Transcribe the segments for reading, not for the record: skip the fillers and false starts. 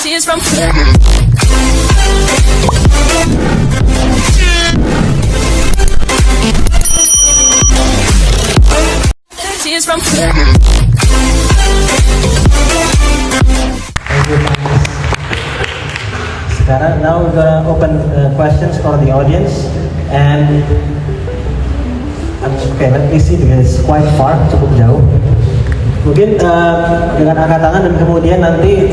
Tears from Tears from Sekarang, now we're gonna open questions for the audience, and okay, let me see because it's quite far, cukup jauh. Mungkin dengan angkat tangan dan kemudian nanti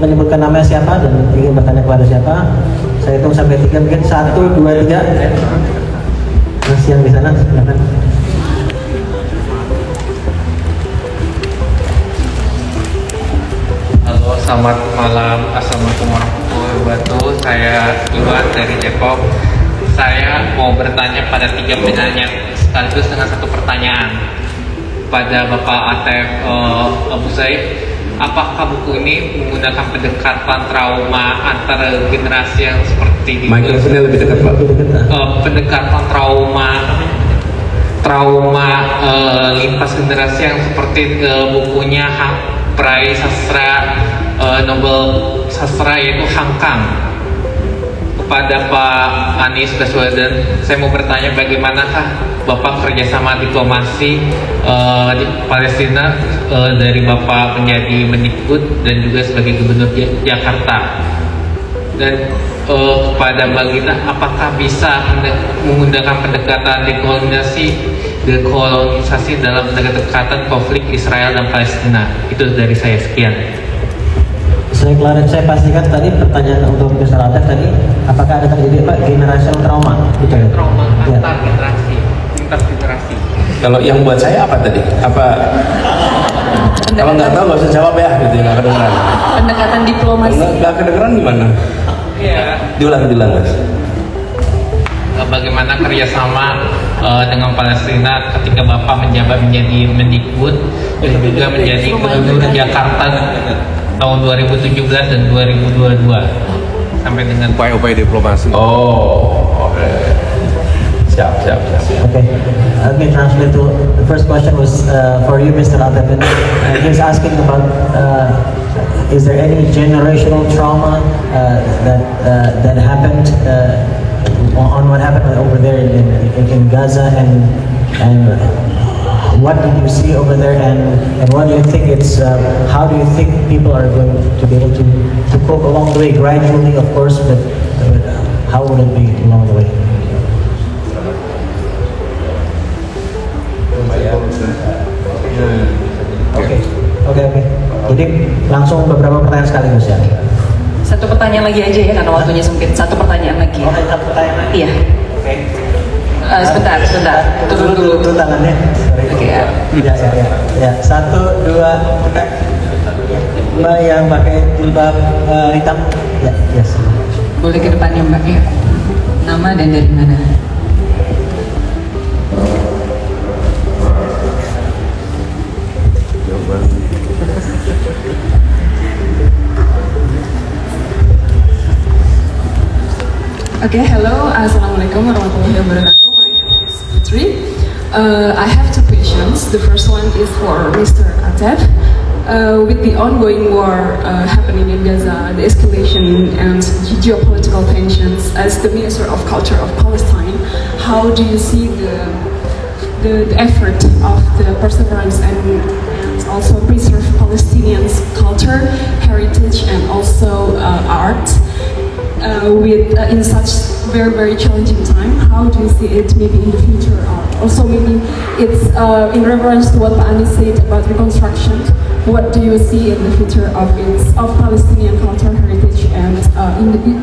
menyebutkan nama siapa dan ingin bertanya kepada siapa. Saya hitung sampai 3, mungkin 1, 2, 3. Masih yang di sana, silakan. Halo, selamat malam. Assalamualaikum warahmatullahi wabarakatuh. Saya Iwan dari Depok. Saya mau bertanya pada 3 penanya sekaligus dengan 1 pertanyaan pada Bapak Atef Abu Zaid. Apakah buku ini menggunakan pendekatan trauma antara generasi yang seperti itu? Mikrofonnya lebih dekat, Pak. Pendekatan trauma lintas generasi yang seperti bukunya peraih sastra Nobel sastra yaitu Hang Kang. Kepada Pak Anies Baswedan, saya mau bertanya bagaimanakah Bapak kerjasama diplomasi di Palestina dari Bapak menjadi Mendikbud dan juga sebagai Gubernur Jakarta, dan kepada Mbak Gita, apakah bisa menggunakan pendekatan dekolonisasi dalam pendekatan konflik Israel dan Palestina? Itu dari saya, sekian. Saya pastikan tadi pertanyaan untuk Mr. Atef tadi, apakah ada terjadi Pak generational trauma? Gitu ya? Trauma Ya. antar generasi, lintas generasi. Kalau yang buat saya apa tadi? Apa? Kalau nggak tahu nggak usah jawab ya, gitu, nggak kedengeran. Pendekatan diplomasi. Nggak kedengeran gimana? Iya. Diulang Mas. Bagaimana kerjasama dengan Palestina ketika Bapak menjabat menjadi Mendikbud dan juga menjadi Gubernur Jakarta tahun 2017 dan 2022 sampai dengan Upaya-upaya diplomasi. Oh, oke. Siap. Okay, let me translate to the first question was for you, Mr. Atef. He's asking about is there any generational trauma that happened on what happened over there in Gaza, and what did you see over there, and what do you think how do you think people are going to be able to cope along the way, gradually of course, but how will it be along the way? Oke. Jadi langsung beberapa pertanyaan sekaligus ya. 1 pertanyaan lagi aja ya, karena waktunya sempit. 1 pertanyaan lagi. Oh, ada 1 pertanyaan lagi? Iya. Oke. Sebentar. Tunggu dulu. Tangannya. Oke ya. Ya. 1, 2, Mbak yang pakai jilbab hitam. Ya, yes. Boleh ke depannya Mbak ya. Nama dan dari mana? Okay, hello, assalamualaikum warahmatullahi wabarakatuh. My name is Putri. I have 2 questions. The first one is for Mr. Atef. With the ongoing war happening in Gaza, the escalation and geopolitical tensions, as the Minister of Culture of Palestine, how do you see the effort of the perseverance and also preserve Palestinians' culture, heritage, and also art? In such very challenging time, how do you see it maybe in the future? Also maybe it's in reference to what Pak Anies said about reconstruction. What do you see in the future of Palestinian culture, heritage, and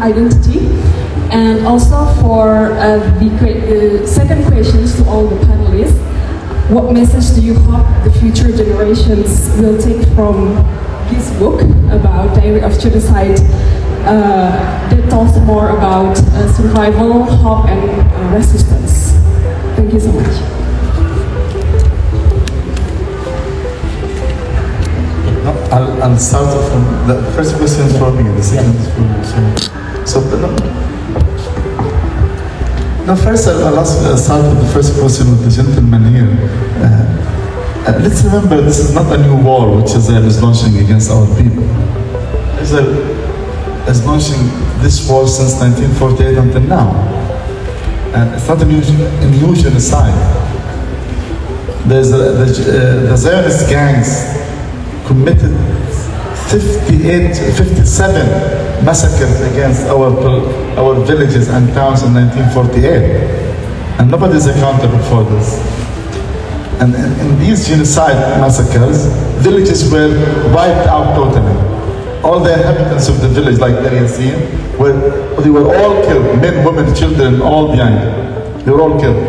identity? And also for the second questions to all the panelists, what message do you hope the future generations will take from this book about Diary of Genocide? That talks more about survival, hope, and resistance. Thank you so much. I'll start from the first question for me, the second is for you. First I'll start with the first question with the gentleman here. Let's remember, this is not a new war which Israel is launching against our people. Israel is launching this war since 1948 until now. And it's not a new genocide. The Zionist gangs committed 57 massacres against our villages and towns in 1948. And nobody is accountable for this. And in these genocide massacres, villages were wiped out totally. All the inhabitants of the village, like Dar Yassin, they were all killed. Men, women, children, all behind. They were all killed.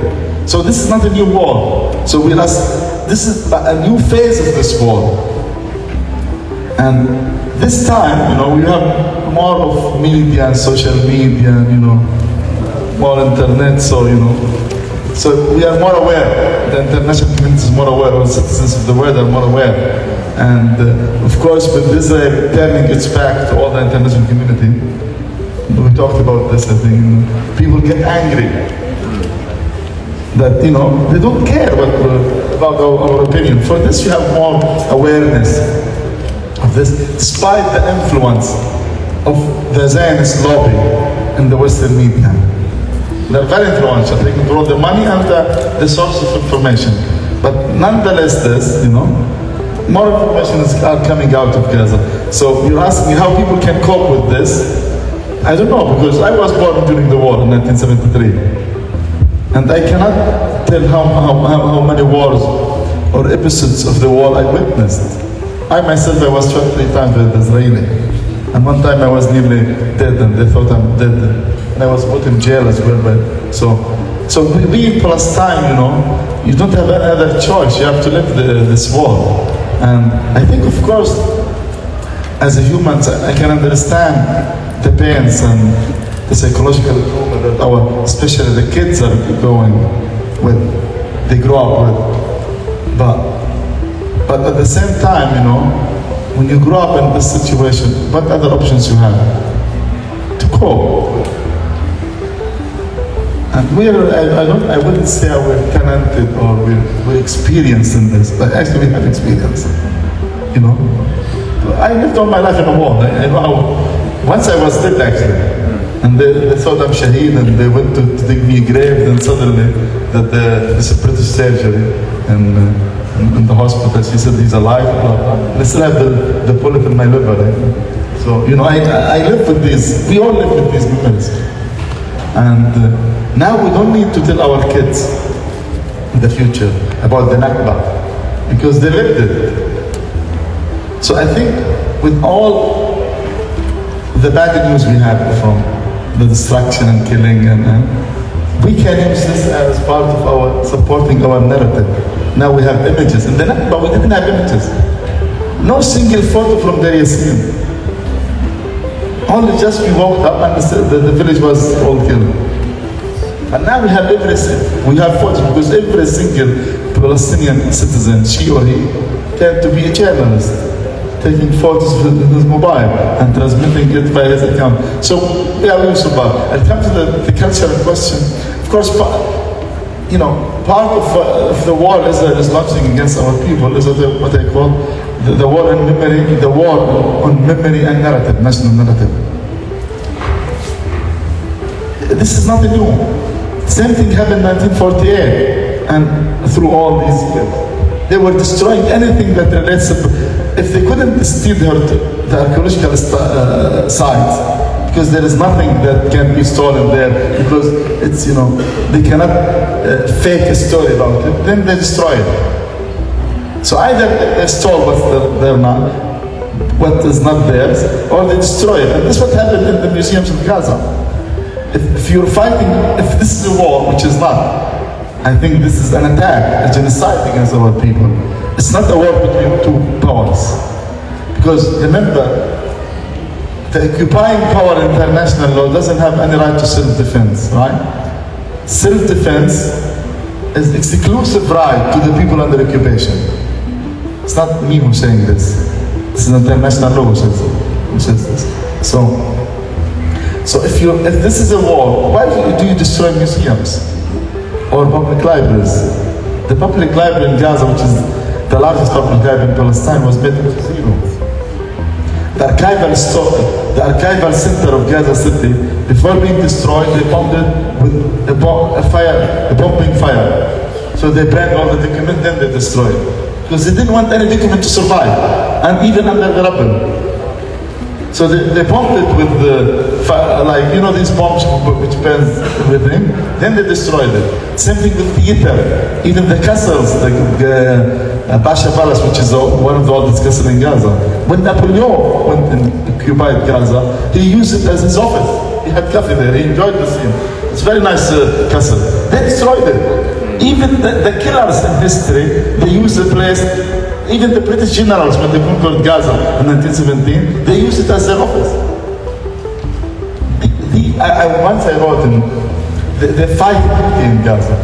So this is not a new war. So this is a new phase of this war. And this time, we have more of media and social media, more internet, so we are more aware. The international community is more aware, or citizens of the world are more aware. And of course, with Israel turning its back to all the international community, we talked about this, I think, people get angry that, they don't care about our opinion. For this, you have more awareness of this, despite the influence of the Zionist lobby in the Western media. They're very influential. They control the money and the source of information. But nonetheless, this, more information are coming out of Gaza. So you're asking me how people can cope with this. I don't know, because I was born during the war in 1973. And I cannot tell how many wars or episodes of the war I witnessed. I myself, I was shot 3 times with Israeli. And one time I was nearly dead and they thought I'm dead. And I was put in jail as well. So we in Palestine, you don't have any other choice. You have to live this war. And I think, of course, as a human, I can understand the pains and the psychological trauma that especially the kids are going with, they grow up with. But at the same time, when you grow up in this situation, what other options you have to cope? And I wouldn't say we're talented or we're experienced in this, but actually we have experience. I lived all my life in a war. I know once I was dead actually, and they thought I'm Shaheed, and they went to dig me a grave, and suddenly there's a British surgery in the hospital. She said he's alive. I still have the bullet in my liver. So I live with these. We all live with these memories. And now we don't need to tell our kids in the future about the Nakba, because they lived it. So I think with all the bad news we have from the destruction and killing, and we can use this as part of supporting our narrative. Now we have images. In the Nakba we didn't have images. No single photo from Dar Yassin. Only just we walked up and the village was all killed. And now we have everything. We have photos because every single Palestinian citizen, she or he, turned to be a journalist, taking photos with his mobile and transmitting it by his account. So yeah, we survive. And come to the cultural question. Of course, part of the war Israel is launching against our people is what I call the war on memory, the war on memory and narrative, national narrative. This is not new. Same thing happened in 1948 and through all these years. They were destroying anything that relates to, if they couldn't steal the archaeological sites, because there is nothing that can be stolen there, because it's, they cannot fake a story about it, then they destroy it. So either they stole what is not theirs, or they destroy it. And this is what happened in the museums of Gaza. If you're fighting, if this is a war, which is not, I think this is an attack, a genocide against our people. It's not a war between two powers. Because remember, the occupying power in international law doesn't have any right to self-defense, right? Self-defense is exclusive right to the people under occupation. It's not me who's saying this. This is international law who says this. So if this is a war, why do you destroy museums or public libraries? The public library in Gaza, which is the largest public library in Palestine, was made into zero. the archival center of Gaza City, before being destroyed, they bombed it with a bombing fire. So they burned all the documents, then they destroyed. Because they didn't want any document to survive, and even under the rubble. So they bombed it with the fire, like, you know, these bombs which burns everything, then they destroyed it. Same thing with theater, even the castles, like Pasha Palace, which is one of the oldest castles in Gaza. When Napoleon went and occupied Gaza, he used it as his office. He had coffee there, he enjoyed the scene. It's a very nice castle. They destroyed it. Even the killers in history, they used the place. Even the British generals, when they conquered Gaza in 1917, they used it as their office. Once I wrote in, they fight in Gaza.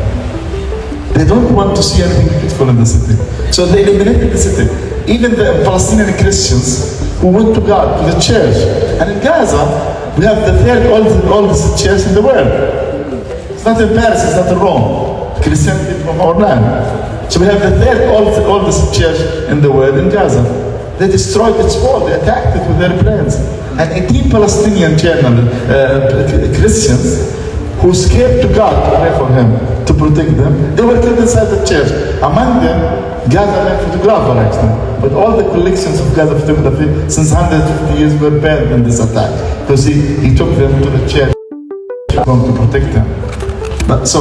They don't want to see anything beautiful in the city. So they eliminated the city. Even the Palestinian Christians who went to God, to the church. And in Gaza, we have the third oldest church in the world. It's not in Paris, it's not in Rome. Christianity from our land. So we have the third oldest church in the world in Gaza. They destroyed its wall, they attacked it with their planes. And 18 Palestinian Christians who escaped to God to pray for him, to protect them, they were killed inside the church. Among them, Gaza photographer actually. But all the collections of Gaza photography since 150 years were banned in this attack. Because he took them to the church to protect them. But so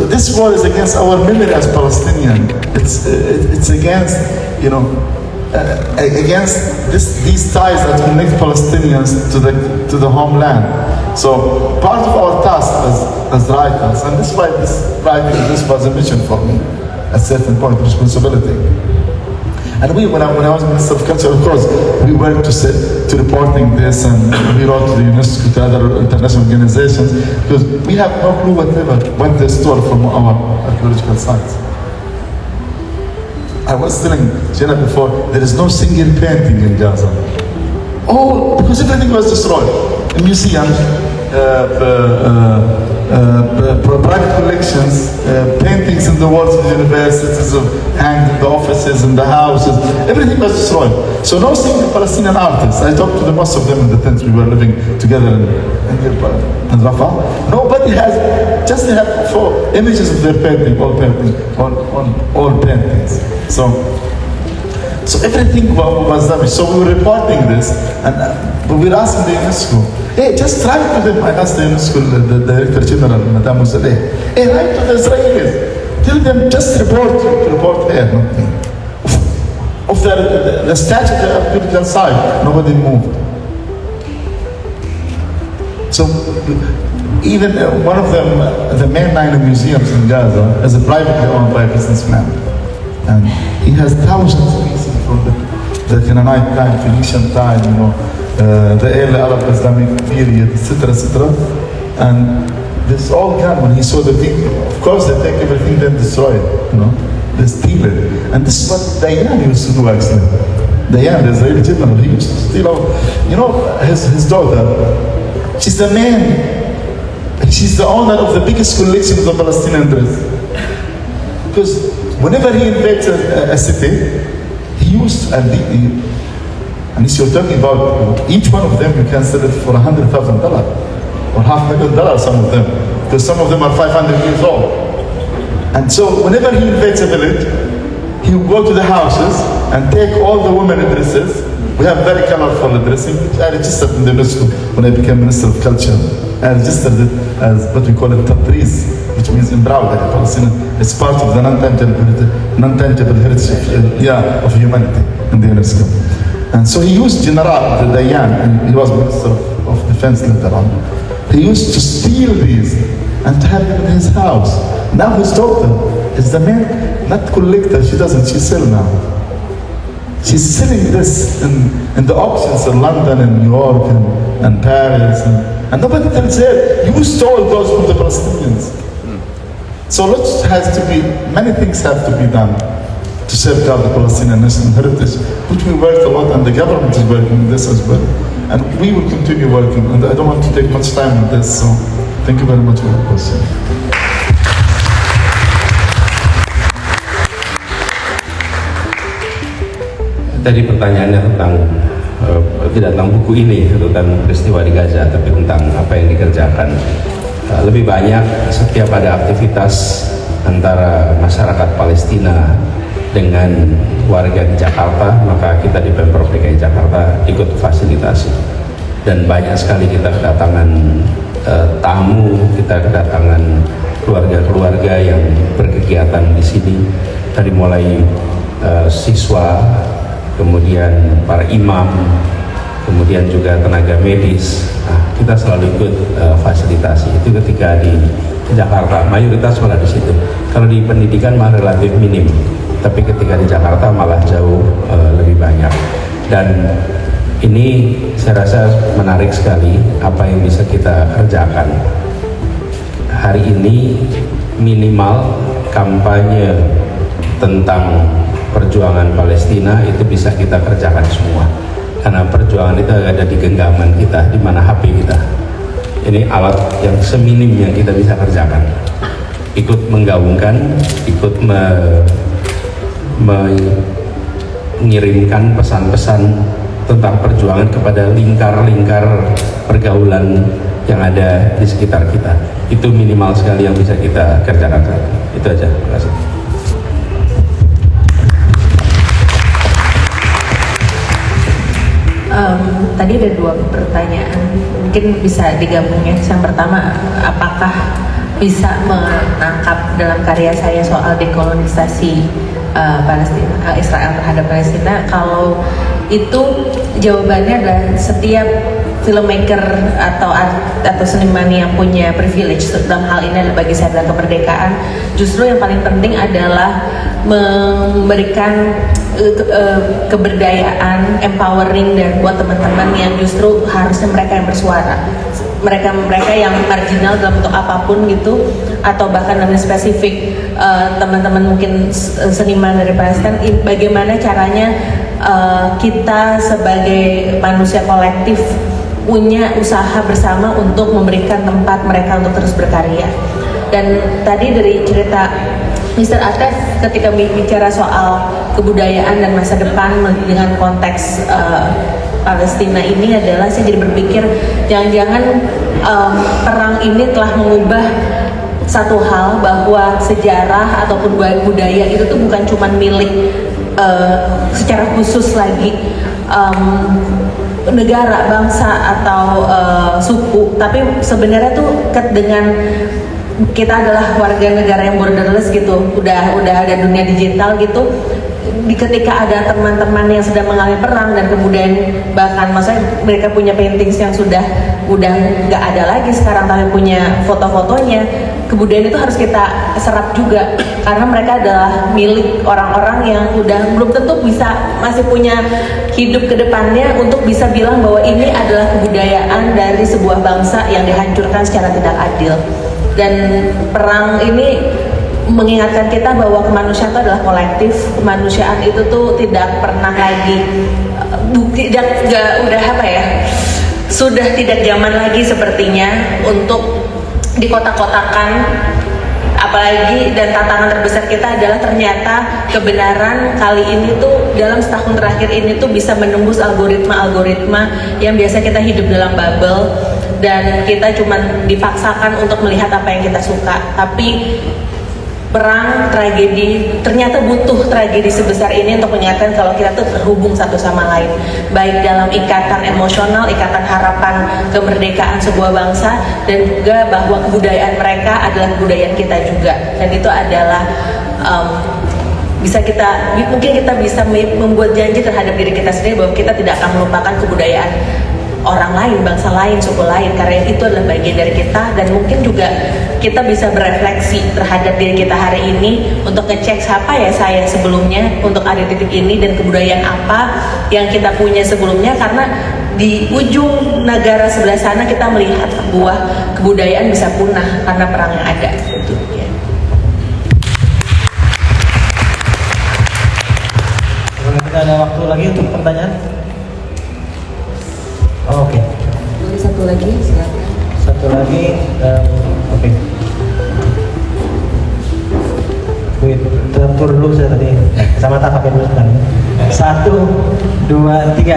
this war is against our memory as Palestinian. It's against, you know, against these ties that connect Palestinians to the homeland. So part of our task as writers, and this is why this was a mission for me, at a certain point, responsibility. And when I was Minister of Culture, of course, we worked to reporting this, and we wrote to the UNESCO, to other international organizations, because we have no clue what they stole from our archaeological sites. I was telling Jenna before, there is no single painting in Gaza. Oh, because everything was destroyed. In museums, private collections, paintings in the walls of the universities, hanged in the offices, in the houses, everything was destroyed. So no single Palestinian artist. I talked to most of them in the tents we were living together in Rafah. Nobody has, just they have 4 images of their painting, all paintings. So everything was damaged. So we were reporting this, and we were asking the UNESCO, hey, just write to them. I asked the UNESCO, the Director General, Madame Moussaleh, hey, write to the Israelis. Tell them, just report here, not me. Of the statue of the archaeological site, nobody moved. So even one of them, the main 9 museums in Gaza, is privately owned by a businessman. And he has thousands of pieces from the Canaanite time, Phoenician time, you know, the early Arab Islamic period, etc. And this all gone when he saw the video. Of course, they take everything, then destroy it, you know. They steal it. And this is what Dayan used to do actually. Dayan, the Israeli general, he used to steal out. You know, his daughter, she's the man. She's the owner of the biggest collection of the Palestinian dress. Because whenever he invades a city, he used to, and if you're talking about each one of them, you can sell it for $100,000 or $500,000, some of them, because some of them are 500 years old. And so whenever he invades a village, he will go to the houses and take all the women dresses. We have very colorful dressing, which I registered in the UNESCO when I became Minister of Culture. I registered it as what we call it tatriz, which means embroidery. It's part of the non-tangible heritage of humanity in the UNESCO. And so he used General Dayan, and he was Minister of Defense later on. He used to steal these and to have them in his house. Now his daughter is the main, not collector, she sells now. She's selling this in the auctions in London and New York and Paris, and nobody tells her, you stole those from the Palestinians. So many things have to be done to safeguard the Palestinian national heritage, which we worked a lot, and the government is working on this as well. And we will continue working, and I don't want to take much time on this, so thank you very much for your question. Tadi pertanyaannya tentang tidak tentang buku ini, tentang peristiwa di Gaza, tapi tentang apa yang dikerjakan. Lebih banyak setiap ada aktivitas antara masyarakat Palestina dengan warga di Jakarta, maka kita di Pemprov DKI Jakarta ikut fasilitasi. Dan banyak sekali kita kedatangan tamu, kita kedatangan keluarga-keluarga yang berkegiatan di sini, dari mulai siswa, kemudian para imam, kemudian juga tenaga medis. Nah, kita selalu ikut fasilitasi itu ketika di Jakarta, mayoritas malah di situ. Kalau di pendidikan malah relatif minim, tapi ketika di Jakarta malah jauh lebih banyak. Dan ini saya rasa menarik sekali apa yang bisa kita kerjakan. Hari ini minimal kampanye tentang perjuangan Palestina itu bisa kita kerjakan semua. Karena perjuangan itu ada di genggaman kita, di mana HP kita. Ini alat yang seminim yang kita bisa kerjakan. Ikut menggaungkan, ikut mengirimkan pesan-pesan tentang perjuangan kepada lingkar-lingkar pergaulan yang ada di sekitar kita. Itu minimal sekali yang bisa kita kerjakan. Itu aja, terima kasih. Tadi ada 2 pertanyaan, mungkin bisa digabung ya. Yang pertama, apakah bisa menangkap dalam karya saya soal dekolonisasi Palestina, Israel terhadap Palestina? Kalau itu jawabannya adalah setiap filmmaker atau seniman yang punya privilege dalam hal ini adalah bagi saya adalah kemerdekaan. Justru yang paling penting adalah memberikan keberdayaan, empowering, dan buat teman-teman yang justru harusnya mereka yang bersuara, mereka yang marginal dalam bentuk apapun gitu, atau bahkan dalam spesifik teman-teman mungkin seniman dari Palestina, bagaimana caranya kita sebagai manusia kolektif punya usaha bersama untuk memberikan tempat mereka untuk terus berkarya. Dan tadi dari cerita Mr. Atef ketika bicara soal kebudayaan dan masa depan dengan konteks Palestina ini adalah saya jadi berpikir jangan-jangan perang ini telah mengubah satu hal, bahwa sejarah ataupun budaya itu tuh bukan cuma milik secara khusus lagi negara, bangsa atau suku, tapi sebenarnya tuh dengan kita adalah warga negara yang borderless gitu, udah ada dunia digital gitu. Ketika ada teman-teman yang sedang mengalami perang dan kemudian bahkan maksudnya mereka punya paintings yang udah nggak ada lagi sekarang, tapi punya foto-fotonya, kebudayaan itu harus kita serap juga, karena mereka adalah milik orang-orang yang udah belum tentu bisa masih punya hidup ke depannya untuk bisa bilang bahwa ini adalah kebudayaan dari sebuah bangsa yang dihancurkan secara tidak adil. Dan perang ini mengingatkan kita bahwa kemanusiaan itu adalah kolektif. Kemanusiaan itu tuh tidak pernah lagi sudah tidak zaman lagi sepertinya untuk dikotak-kotakan. Apalagi, dan tantangan terbesar kita adalah ternyata kebenaran kali ini tuh dalam setahun terakhir ini tuh bisa menembus algoritma yang biasa kita hidup dalam bubble dan kita cuma dipaksakan untuk melihat apa yang kita suka. Tapi perang, tragedi, ternyata butuh tragedi sebesar ini untuk mengingatkan kalau kita tuh terhubung satu sama lain, baik dalam ikatan emosional, ikatan harapan kemerdekaan sebuah bangsa, dan juga bahwa kebudayaan mereka adalah kebudayaan kita juga. Dan itu adalah mungkin kita bisa membuat janji terhadap diri kita sendiri bahwa kita tidak akan melupakan kebudayaan orang lain, bangsa lain, suku lain, karena itu adalah bagian dari kita. Dan mungkin juga kita bisa berefleksi terhadap diri kita hari ini untuk ngecek siapa ya saya sebelumnya untuk ada titik ini, dan kebudayaan apa yang kita punya sebelumnya, karena di ujung negara sebelah sana kita melihat sebuah kebudayaan bisa punah karena perang yang ada gitu ya. Kita ada waktu lagi untuk pertanyaan. Oh, oke. Satu lagi, silakan. Satu lagi, oke. Wait, tur dulu saya tadi. Sama tak pakai dulu kan. 1, 2, 3.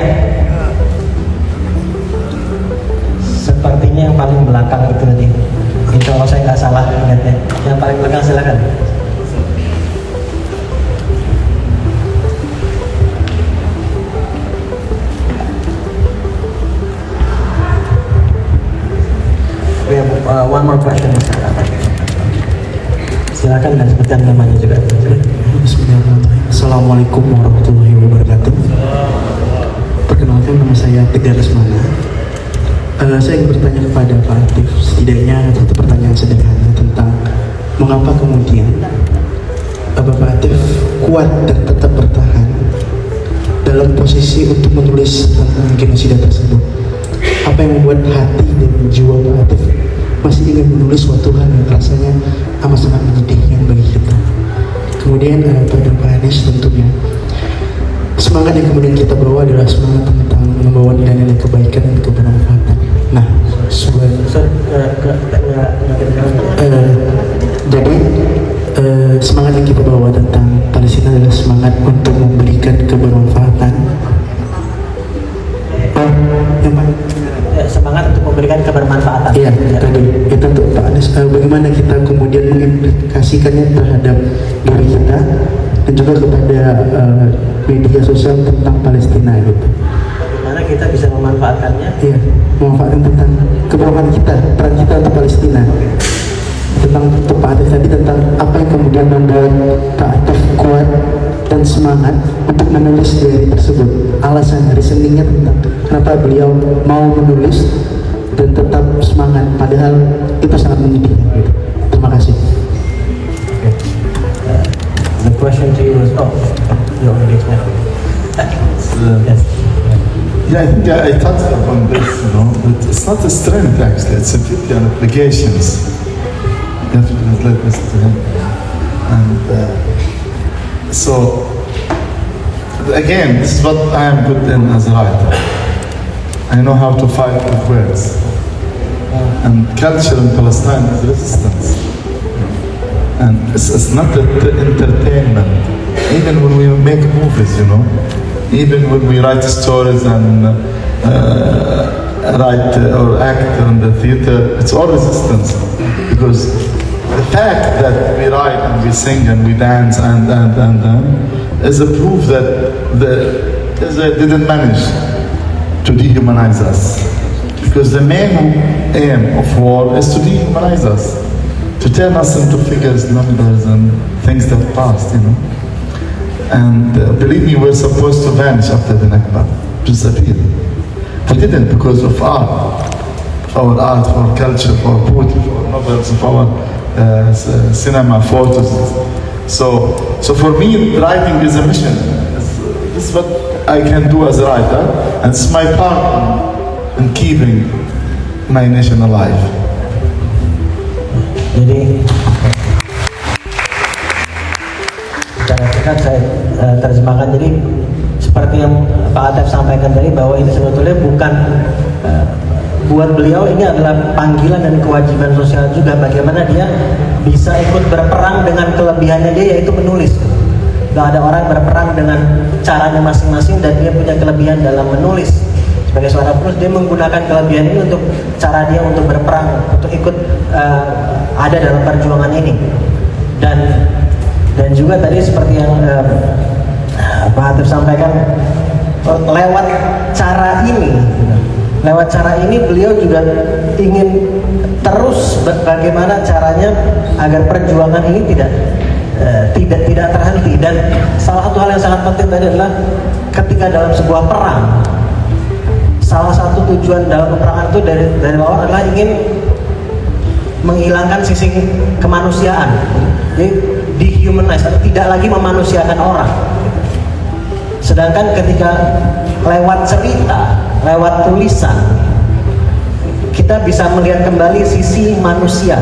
one more question. Silakan dan sebutkan namanya juga. Bismillahirrahmanirrahim. Assalamualaikum warahmatullahi wabarakatuh. Perkenalkan, nama saya Tegar Lesmana. Saya ingin bertanya kepada Pak Atif, setidaknya satu pertanyaan sederhana tentang mengapa kemudian Bapak Atif kuat dan tetap bertahan dalam posisi untuk menulis tentang genosida tersebut. Apa yang membuat hati dan jiwa Pak Atif masih ingin menulis suatu hal yang rasanya amat sangat menyedihkan bagi kita. Kemudian pada Pak Anies, tentunya semangat yang kemudian kita bawa adalah semangat tentang membawa nilai-nilai kebaikan dan kebermanfaatan. Nah, jadi semangat yang kita bawa tentang Palestina adalah semangat untuk memberikan kebermanfaatan. Semangat untuk memberikan kebermanfaatan. Iya, tadi itu untuk Pak Anies. Bagaimana kita kemudian mengimplikasikannya terhadap diri kita dan juga kepada media sosial tentang Palestina gitu. Bagaimana kita bisa memanfaatkannya? Iya, memanfaatkan tentang kebermanfaatan kita, peran kita untuk Palestina. Tentang untuk Pak Atif tadi, tentang apa yang kemudian membuat Pak Atif kuat dan semangat untuk menulis diary tersebut. Alasan reasoningnya tentang kenapa beliau mau menulis dan tetap semangat padahal itu sangat menyedihkan gitu. Terima kasih. Okay. The question to you is, you already explained. Yes. Yeah, I think I touched upon this, but it's not a strength actually, it's a duty and obligations. Definitely let this to him. And so, again, this is what I am good in as a writer. I know how to fight with words. And culture in Palestine is resistance. And it's not entertainment. Even when we make movies, even when we write stories and write or act in the theater, it's all resistance. Because the fact that we write and we sing and we dance and is a proof that Israel didn't manage to dehumanize us. Because the main aim of war is to dehumanize us, to turn us into figures, numbers, and things that passed, And believe me, we're supposed to vanish after the Nakba, disappear. We didn't because of art. Our art, for our culture, for our poetry, for our novels, for our cinema, photos. So for me, writing is a mission. This is what I can do as a writer, and it's my part in keeping my nation alive. Jadi, secara singkat saya terjemahkan. Jadi, seperti yang Pak Atef sampaikan tadi, bahwa ini sebetulnya bukan buat beliau, ini adalah panggilan dan kewajiban sosial juga, bagaimana dia bisa ikut berperang dengan kelebihannya dia, yaitu menulis. Gak ada orang berperang dengan caranya masing-masing dan dia punya kelebihan dalam menulis. Sebagai seorang penulis, dia menggunakan kelebihan ini untuk cara dia untuk berperang, untuk ikut ada dalam perjuangan ini. Dan juga tadi seperti yang Pak Atif sampaikan, lewat cara ini beliau juga ingin terus bagaimana caranya agar perjuangan ini tidak terhenti. Dan salah satu hal yang sangat penting tadi adalah ketika dalam sebuah perang, salah satu tujuan dalam peperangan itu dari bawah adalah ingin menghilangkan sisi kemanusiaan, jadi dehumanize, atau tidak lagi memanusiakan orang. Sedangkan ketika lewat cerita, lewat tulisan, kita bisa melihat kembali sisi manusia.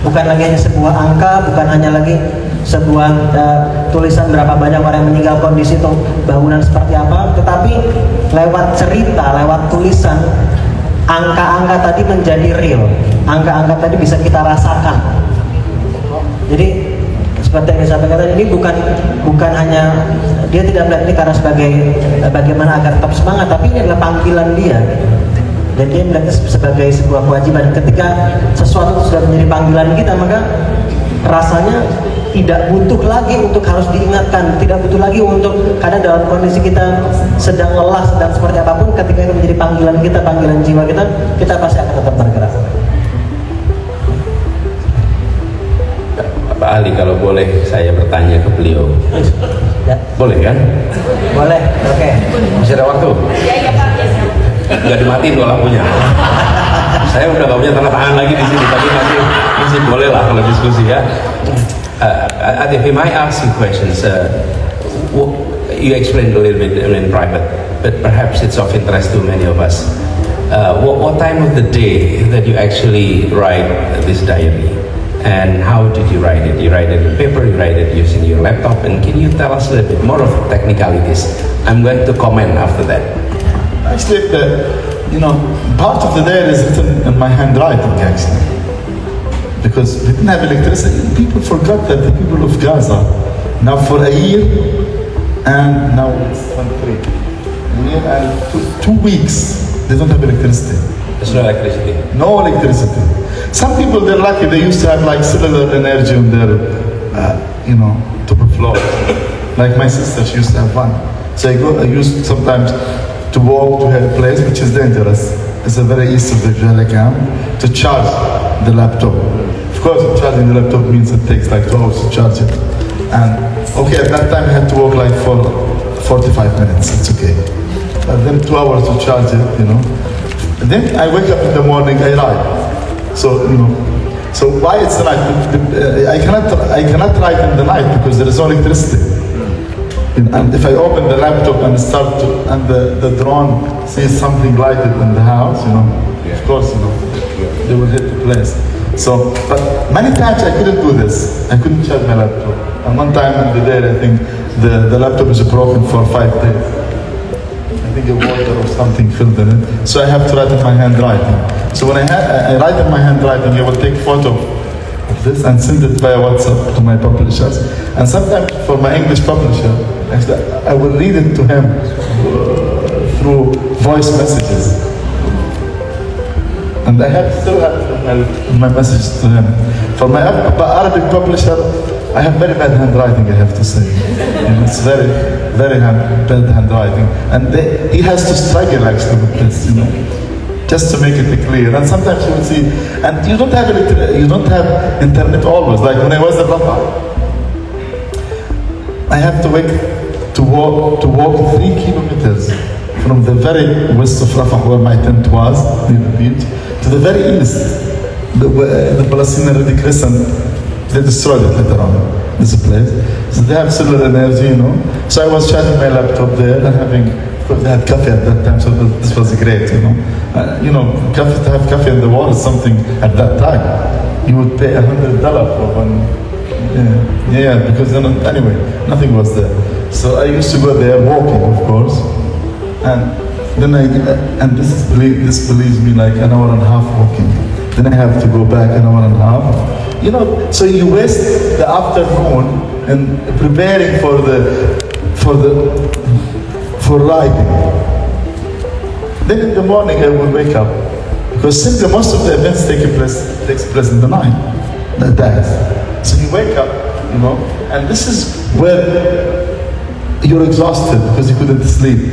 Bukan lagi hanya sebuah angka, bukan hanya lagi sebuah tulisan berapa banyak orang yang meninggal, kondisi itu bangunan seperti apa, tetapi lewat cerita, lewat tulisan, angka-angka tadi menjadi real. Angka-angka tadi bisa kita rasakan. Jadi seperti yang disampaikan tadi, ini bukan hanya dia tidak melihat ini karena sebagai bagaimana agar tetap semangat, tapi ini adalah panggilan dia. Dan dia melihatnya sebagai sebuah kewajiban. Ketika sesuatu sudah menjadi panggilan kita, maka rasanya tidak butuh lagi untuk harus diingatkan, tidak butuh lagi untuk, karena dalam kondisi kita sedang lelah, sedang seperti apapun, ketika itu menjadi panggilan kita, panggilan jiwa kita pasti akan tetap bergerak. Pak Ali, kalau boleh saya bertanya ke beliau. Ya, Boleh kan? boleh. Oke. Masih ada waktu? Nggak dimatiin kok lampunya. Saya udah nggak punya tanda tangan lagi di sini, tapi masih boleh lah kalau diskusi ya. If I ask you questions, you explained a little bit in private, but perhaps it's of interest to many of us. What time of the day that you actually write this diary? And how did you write it? You write it in paper, you write it using your laptop, and can you tell us a little bit more of technicalities? I'm going to comment after that. Actually, part of the day is written in my handwriting, actually. Because we didn't have electricity. People forgot that the people of Gaza, now for a year, and now it's 23, a year and 2 weeks, they don't have electricity. There's no electricity. No electricity. Some people, they're lucky, they used to have like cellular energy on their, top floor. Like my sister, she used to have one. So I used sometimes to walk to her place, which is dangerous. It's a very east of the Jala camp, to charge the laptop. Of course, charging the laptop means it takes like 2 hours to charge it. And okay, at that time I had to walk like for 45 minutes, it's okay. But then 2 hours to charge it, And then I wake up in the morning, I write. So why it's the night? I cannot write in the night because there is no electricity. And if I open the laptop and and the drone sees something lighted in the house, of course, they will hit the place. So, but many times I couldn't do this. I couldn't charge my laptop. And one time in the day, I think the laptop is broken for 5 days. I think a water or something filled in it. So I have to write in my handwriting. So when I write in my handwriting, I will take photo of this and send it via WhatsApp to my publishers. And sometimes for my English publisher, actually, I will read it to him through voice messages. And I still have my message to him. For my Arabic publisher, I have very bad handwriting, I have to say. It's very, very bad handwriting. And he has to struggle actually with this, just to make it clear. And sometimes you will see, and you don't have internet always. Like when I was in Rafah, I have to walk 3 kilometers from the very west of Rafah, where my tent was, near the beach, to the very east. The Palestinian Red Crescent, they destroyed it later on, this place. So they have solar energy, So I was charging my laptop there and having, of course, they had coffee at that time, so this was great, to have coffee in the wall is something at that time. You would pay $100 for one. Because then, anyway, nothing was there. So I used to go there walking, of course, and then this believes me like an hour and a half walking. Then I have to go back an hour and a half. So you waste the afternoon in preparing for riding. Then in the morning I will wake up, because simply most of the events takes place in the night, the days. So you wake up, and this is where you're exhausted because you couldn't sleep.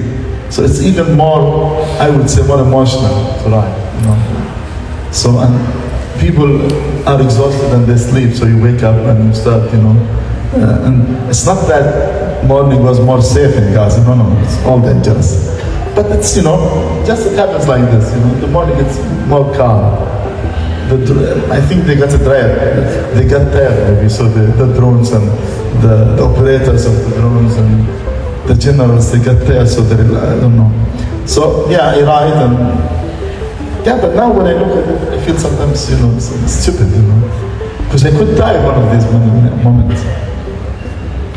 So it's even more, I would say, more emotional to write, So, and people are exhausted and they sleep, so you wake up and you start, and it's not that morning was more safe in Gaza, no, it's all dangerous. But it's, just it happens like this, in the morning it's more calm. I think they got tired. They got tired maybe, so the drones and the operators of the drones and the generals, they got tired, so I don't know. So yeah, I write but now when I look at it, I feel sometimes, it's stupid, because I could die one of these moments.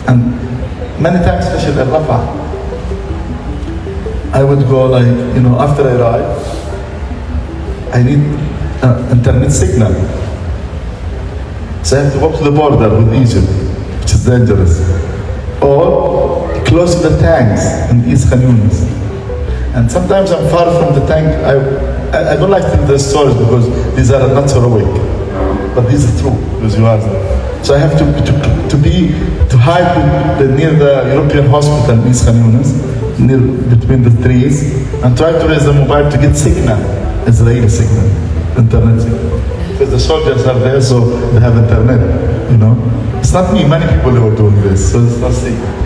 And many times, especially at Rafah, I would go like, after I write, I need internet signal. So I have to walk to the border with Egypt, which is dangerous. Or close to the tanks in East Khan Yunis. And sometimes I'm far from the tank. I don't like telling the stories because these are not heroic, but these are true because you asked them. So I have to hide near the European hospital in East Khan Yunis, between the trees, and try to raise the mobile to get signal, Israeli signal. internet signal. Because the soldiers are there, so they have internet, you know. It's not me, many people who are doing this, so it's not secret.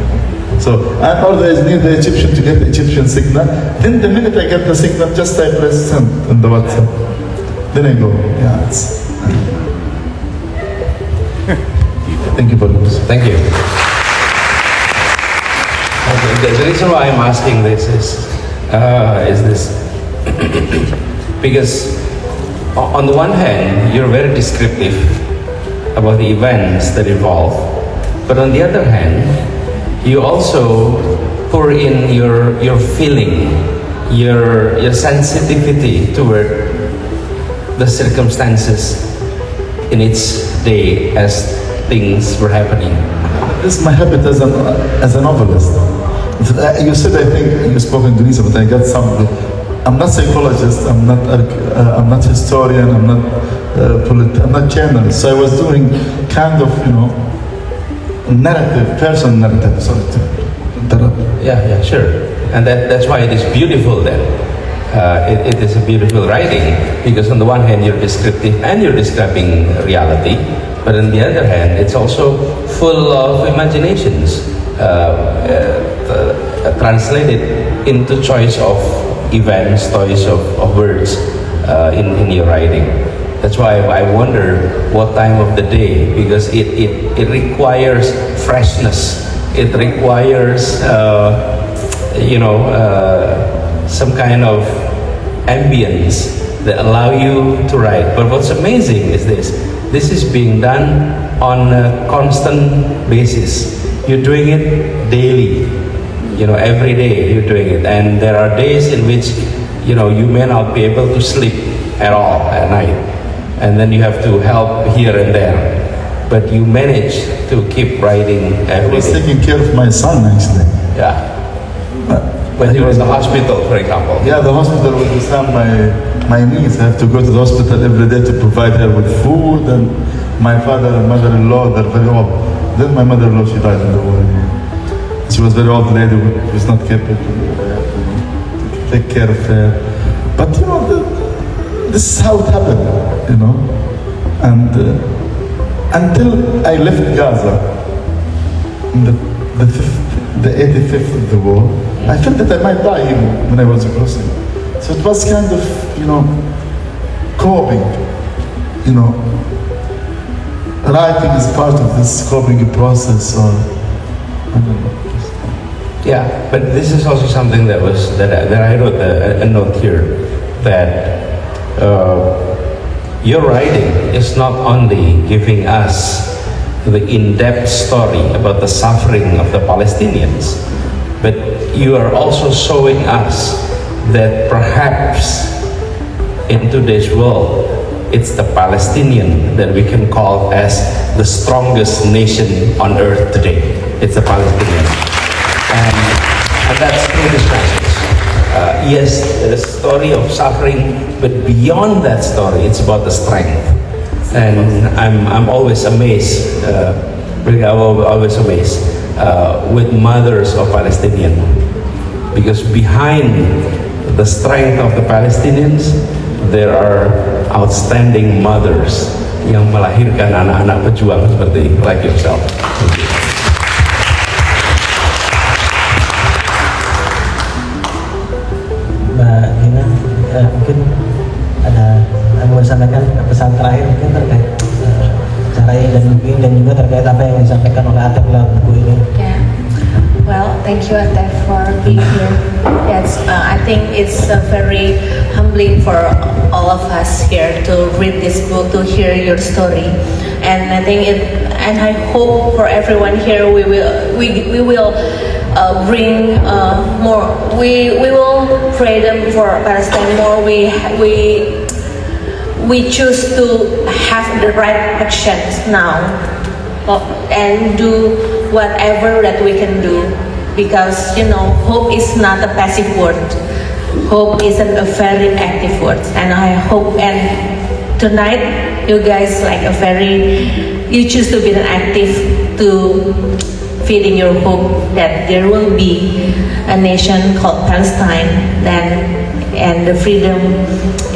So, and always need the Egyptian to get the Egyptian signal. Then the minute I get the signal, just I press send on the WhatsApp. Then I go, yeah, it's... Thank you for this. Thank you. The reason why I'm asking this is this because on the one hand, you're very descriptive about the events that involve, but on the other hand, you also pour in your feeling, your sensitivity toward the circumstances in each day as things were happening. This is my habit as a novelist. You said, I think you spoke Indonesian, but I got some. I'm not psychologist. I'm not historian. I'm not journalist. So I was doing kind of, you know, narrative, personal narrative. Sorry to interrupt. Yeah, sure. And that's why it is beautiful then. It is a beautiful writing because on the one hand you're descriptive and you're describing reality, but on the other hand it's also full of imaginations translated into choice of events, choice of words in your writing. That's why I wonder what time of the day, because it requires freshness. It requires some kind of ambience that allow you to write. But what's amazing is this is being done on a constant basis. You're doing it daily, every day you're doing it. And there are days in which, you may not be able to sleep at all at night. And then you have to help here and there. But you manage to keep writing every day. I was taking care of my son actually. Yeah. When he was in the hospital, for example. Yeah, the hospital with his son, my niece. I have to go to the hospital every day to provide her with food, and my father and mother-in-law, they're very old. Then my mother-in-law, she died in the war. She was a very old lady who was not capable to take care of her. But this is how it happened, And until I left Gaza in the 85th of the war, I felt that I might die even when I was crossing. So it was kind of, coping, writing is part of this coping process, or I don't know. Yeah, but this is also something that I wrote a note here, that your writing is not only giving us the in-depth story about the suffering of the Palestinians, but you are also showing us that perhaps in today's world, it's the Palestinian that we can call as the strongest nation on earth today. It's the Palestinian. And that's through this passage. Yes, there is a story of suffering, but beyond that story, it's about the strength. And I'm always amazed, with mothers of Palestinian, because behind the strength of the Palestinians, there are outstanding mothers yang melahirkan anak-anak pejuang seperti like yourself. Mbak Gina, mungkin ada mau sampaikan pesan terakhir mungkin terkait cara dan buku ini, dan juga terkait apa yang disampaikan oleh Atef dalam buku ini. Yeah. Well, thank you Atef for being here. Yes, I think it's very humbling for all of us here to read this book, to hear your story, and I think and I hope for everyone here we will bring more. We will pray them for Palestine more. We choose to have the right actions now and do whatever that we can do, because hope is not a passive word. Hope is a very active word, and I hope tonight you guys you choose to be an active to feeding your hope that there will be a nation called Palestine then, and the freedom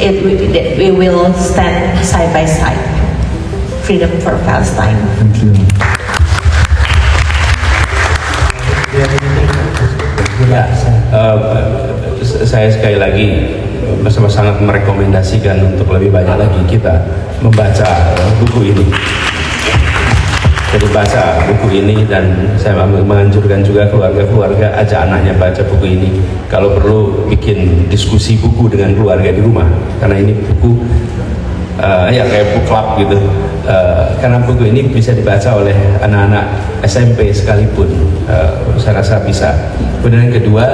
we will stand side by side. Freedom for Palestine. Thank you. Ya, saya sekali lagi sangat merekomendasikan untuk lebih banyak lagi kita membaca buku ini. Jadi baca buku ini, dan saya menganjurkan juga keluarga-keluarga ajak anaknya baca buku ini. Kalau perlu bikin diskusi buku dengan keluarga di rumah, karena ini buku ya kayak book club gitu. Karena buku ini bisa dibaca oleh anak-anak SMP sekalipun, saya rasa bisa. Kemudian yang kedua,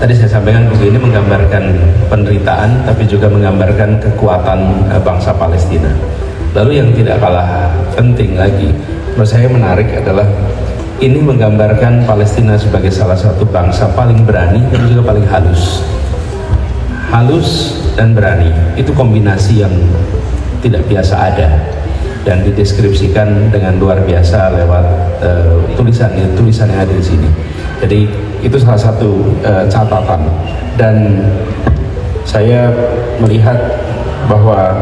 tadi saya sampaikan buku ini menggambarkan penderitaan, tapi juga menggambarkan kekuatan bangsa Palestina. Lalu yang tidak kalah penting lagi, menurut saya menarik adalah ini menggambarkan Palestina sebagai salah satu bangsa paling berani dan juga paling halus. Halus dan berani, itu kombinasi yang tidak biasa ada, dan dideskripsikan dengan luar biasa lewat tulisan yang ada di sini. Jadi itu salah satu catatan, dan saya melihat bahwa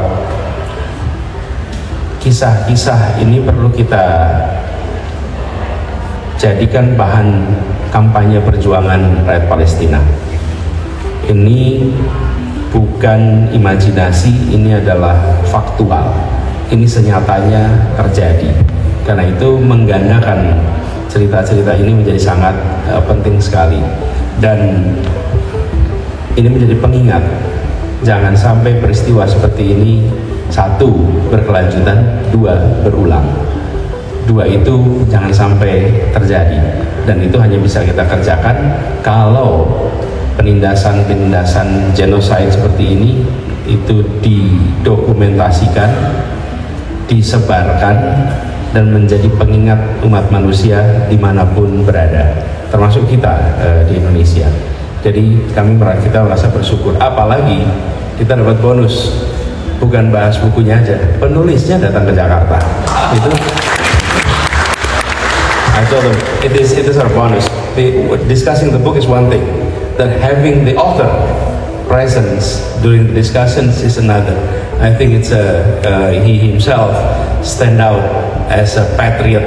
kisah-kisah ini perlu kita jadikan bahan kampanye perjuangan rakyat Palestina. Ini bukan imajinasi, ini adalah faktual. Ini senyatanya terjadi. Karena itu menggandakan cerita-cerita ini menjadi sangat penting sekali. Dan ini menjadi pengingat, jangan sampai peristiwa seperti ini, satu, berkelanjutan, dua, berulang. Dua itu jangan sampai terjadi. Dan itu hanya bisa kita kerjakan kalau penindasan genocide seperti ini itu didokumentasikan, disebarkan, dan menjadi pengingat umat manusia dimanapun berada, termasuk kita di Indonesia. Jadi kita merasa bersyukur, apalagi kita dapat bonus, bukan bahas bukunya aja, penulisnya datang ke Jakarta. Itu I told them it is our bonus. Discussing the book is one thing, that having the author presence during the discussions is another. I think it's he himself stand out as a patriot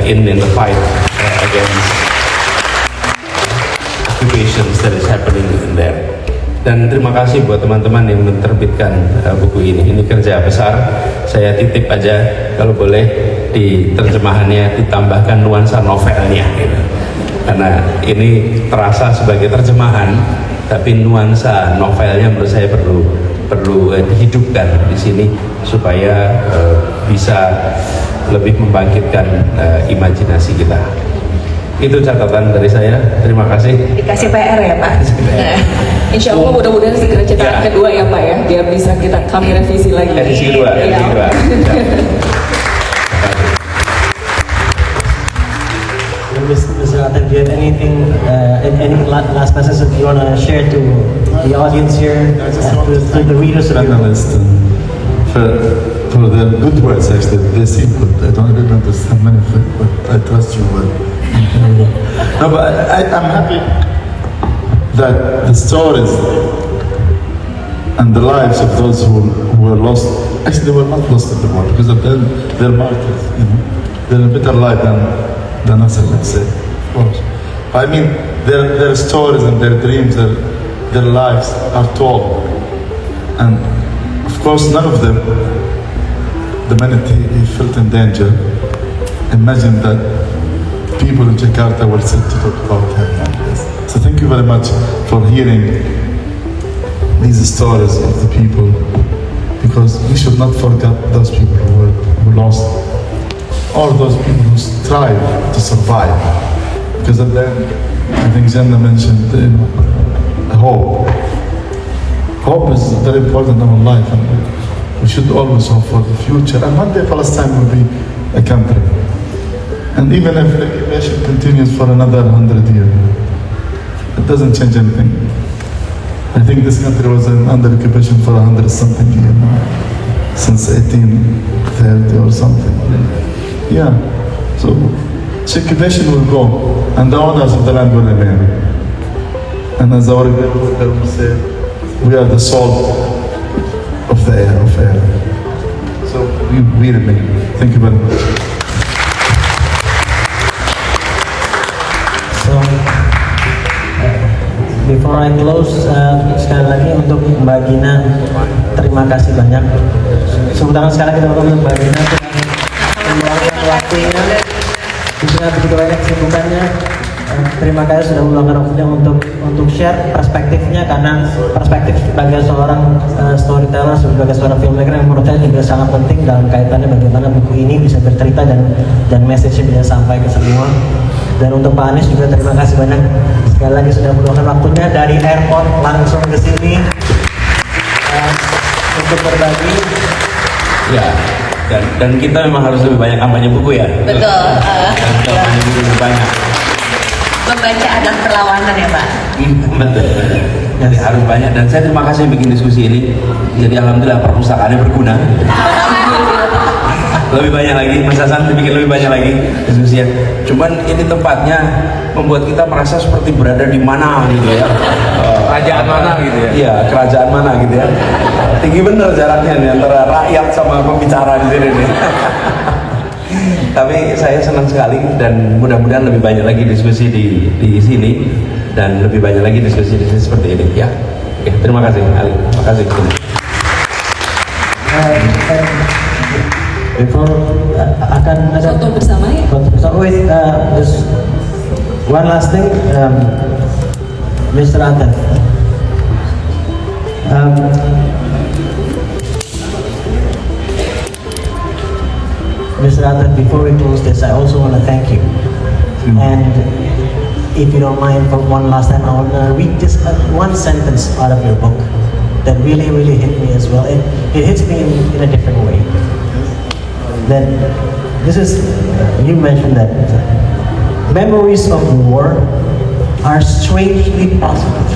in the fight against occupations that is happening in there. Dan terima kasih buat teman-teman yang menerbitkan buku ini. Ini kerja besar. Saya titip aja kalau boleh di terjemahannya ditambahkan nuansa novelnya gitu. Karena ini terasa sebagai terjemahan, tapi nuansa novelnya menurut saya perlu dihidupkan di sini supaya bisa lebih membangkitkan imajinasi kita. Itu catatan dari saya. Terima kasih. Dikasih PR ya Pak. Insya Allah mudah-mudahan segera cetakan kedua ya Pak ya, biar bisa kami revisi lagi. Edisi kedua. Mr. Atef, do you have anything, any last message that you want to share to the audience here, to the readers of your book? For the good words, actually, they seem good. I don't really understand many of it, but I trust you well. No, but I'm happy that the stories and the lives of those who were lost, actually they were not lost in the war, because of them, they're martyrs, you know. They're a better life than us, let's say, of course. I mean, their stories and their dreams, their lives are told. And of course, none of them, the humanity, felt in danger. Imagine that people in Jakarta will sit to talk about him like this. So thank you very much for hearing these stories of the people, because we should not forget those people who lost, all those people who strive to survive. Because at the end, I think Jannah mentioned hope. Hope is very important in our life, and we should always hope for the future. And one day Palestine will be a country. And even if the occupation continues for another 100 years, it doesn't change anything. I think this country was under occupation for 100-something years now, since 1830 or something. Yeah, so occupation will go, and the owners of the land will remain. And as our grandmother would say, we are the salt of the air. So we remain. Thank you very much. So, before I close, sekali lagi untuk Mbak Gina, terima kasih banyak. Sebentar sekali lagi untuk Mbak Gina meluangkan waktunya, juga begitu banyak kesibukannya. Terima kasih sudah meluangkan waktunya untuk share perspektifnya, karena perspektif sebagai seorang storyteller, sebagai seorang filmmaker yang menurut saya juga sangat penting dalam kaitannya bagaimana buku ini bisa bercerita dan message-nya bisa sampai ke semua. Dan untuk Pak Anies juga terima kasih banyak sekali lagi sudah meluangkan waktunya dari airport langsung ke sini untuk berbagi. Ya, dan kita memang harus lebih banyak kampanye buku ya. Betul. Kampanye buku lebih banyak. Membaca adalah perlawanan ya Pak. Betul. Jadi harus banyak, dan saya terima kasih bikin diskusi ini. Jadi alhamdulillah perpustakaannya berguna. Lebih banyak lagi, Mas Hasan dibikin lebih banyak lagi diskusinya. Cuman ini tempatnya membuat kita merasa seperti berada di mana gitu ya. Kerajaan mana gitu ya? Iya, kerajaan mana gitu ya. Tinggi bener jaraknya nih antara rakyat sama pembicara di sini nih. Tapi saya senang sekali, dan mudah-mudahan lebih banyak lagi diskusi di sini, dan lebih banyak lagi diskusi seperti ini ya. Oke, terima kasih Ali. Terima kasih. Before akan ada Foto bersama ya? foto bersama. Wait, just one last thing, Mr. Atef. Mr. Atef, before we close this, I also want to thank you. And if you don't mind, for one last time, I want to read just one sentence out of your book that really, really hit me as well. It hits me in a different way. Then this is, you mentioned that memories of war are strangely positive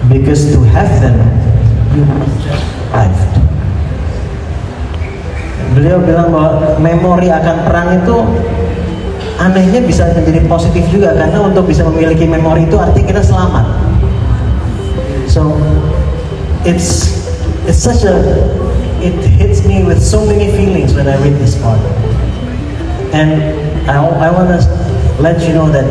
because to have them, you must just survived. Beliau bilang bahwa memori akan perang itu anehnya bisa menjadi positif juga, karena untuk bisa memiliki memori itu artinya kita selamat. So it's such a, it hits me with so many feelings when I read this part. And I want to let you know that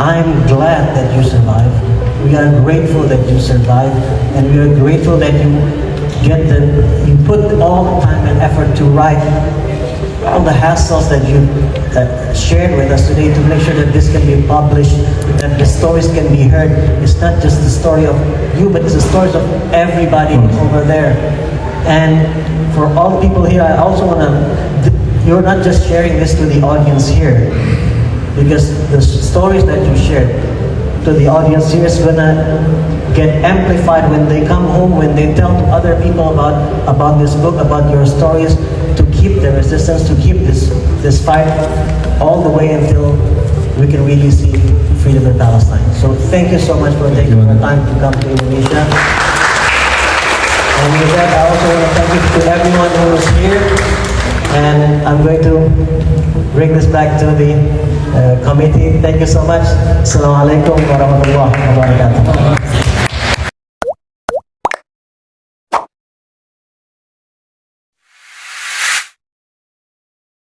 I'm glad that you survived. We are grateful that you survived, and we are grateful that you put all the time and effort to write all the hassles that you shared with us today to make sure that this can be published, that the stories can be heard. It's not just the story of you, but it's the stories of everybody over there. And for all people here, I also want to, you're not just sharing this to the audience here, because the stories that you shared to the audience here is going to get amplified when they come home, when they tell to other people about this book, about your stories, to keep the resistance, to keep this fight all the way until we can really see freedom in Palestine. So thank you so much for taking the time to come to Indonesia. And with that, I also want to thank you to everyone who was here. And I'm going to bring this back to the committee. Thank you so much. Assalamualaikum warahmatullahi wabarakatuh.